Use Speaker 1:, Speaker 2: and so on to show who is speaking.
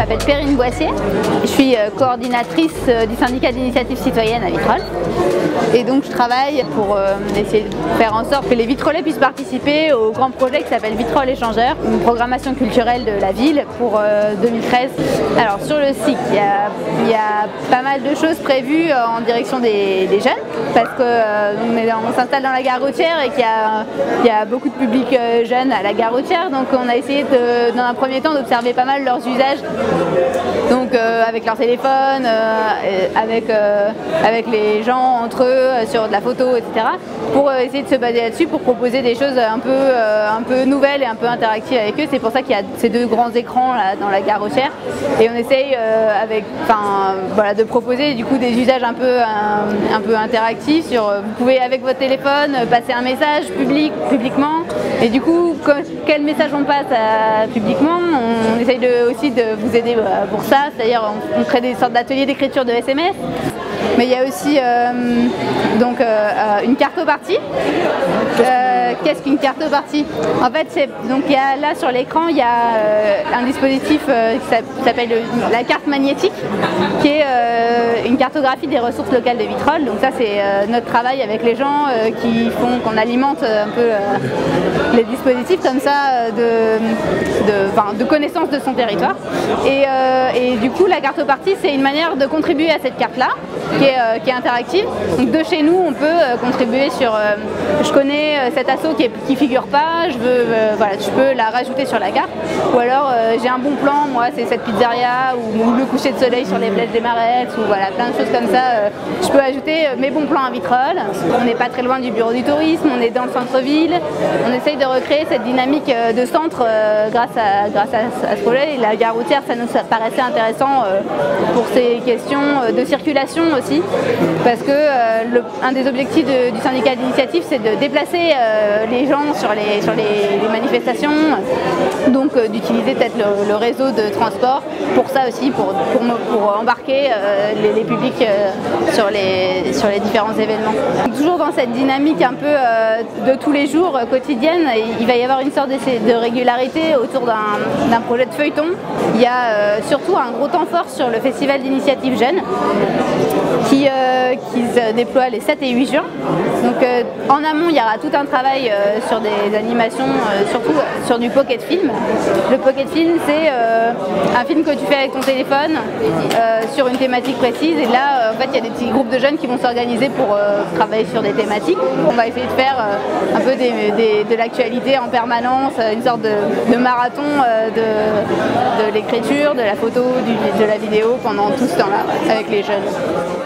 Speaker 1: m'appelle Perrine Boissier, je suis coordinatrice du syndicat d'initiative citoyenne à Vitrolles. Et donc je travaille pour essayer de faire en sorte que les Vitrolais puissent participer au grand projet qui s'appelle Vitrolles Échangeurs, une programmation culturelle de la ville pour 2013. Alors sur le site, il y a pas mal de choses prévues en direction des jeunes, parce qu'on s'installe dans la gare routière et qu'il y a beaucoup de public jeune à la gare routière, donc on a essayé dans un premier temps d'observer pas mal leurs usages, donc avec leur téléphone, avec les gens entre eux, sur de la photo, etc. pour essayer de se baser là-dessus, pour proposer des choses un peu nouvelles et un peu interactives avec eux. C'est pour ça qu'il y a ces deux grands écrans là, dans la gare routière, et on essaye de proposer du coup des usages un peu interactifs. Vous pouvez avec votre téléphone passer un message publiquement, et du coup quel message on passe publiquement, on essaye aussi de vous aider pour ça, c'est-à-dire on crée des sortes d'ateliers d'écriture de SMS. Mais il y a aussi une cartopartie. Qu'est-ce qu'une cartopartie? En fait, là sur l'écran, il y a un dispositif qui s'appelle la carte magnétique, qui est une cartographie des ressources locales de Vitrolles. Donc ça, c'est notre travail avec les gens qui font qu'on alimente un peu les dispositifs comme ça de connaissance de son territoire. Et du coup, la cartopartie, c'est une manière de contribuer à cette carte-là, qui est interactive. Donc de chez nous, on peut contribuer sur je connais cet asso qui figure pas, je peux la rajouter sur la carte, ou alors j'ai un bon plan, moi c'est cette pizzeria, ou le coucher de soleil sur les Blèches des Marettes, ou voilà, plein de choses comme ça. Je peux ajouter mes bons plans à Vitrolles. On n'est pas très loin du bureau du tourisme, on est dans le centre-ville, on essaye de recréer cette dynamique de centre grâce à ce projet. Et la gare routière, ça nous paraissait intéressant pour ces questions de circulation aussi, parce que un des objectifs du syndicat d'initiative, c'est de déplacer les gens sur les manifestations, donc d'utiliser peut-être le réseau de transport pour ça aussi, pour embarquer les publics sur les différents événements. Toujours dans cette dynamique un peu de tous les jours quotidienne, il va y avoir une sorte de régularité autour d'un projet de feuilleton. Il y a surtout un gros temps fort sur le festival d'initiative jeune qui se déploie les 7 et 8 juin. Donc en amont, il y aura tout un travail sur des animations, surtout sur du pocket film. Le pocket film, c'est un film que tu fais avec ton téléphone sur une thématique précise, et là en fait il y a des petits groupes de jeunes qui vont s'organiser pour travailler sur des thématiques. On va essayer de faire un peu de l'actualité en permanence, une sorte de marathon de l'écriture, de la photo, de la vidéo pendant tout ce temps-là avec les jeunes.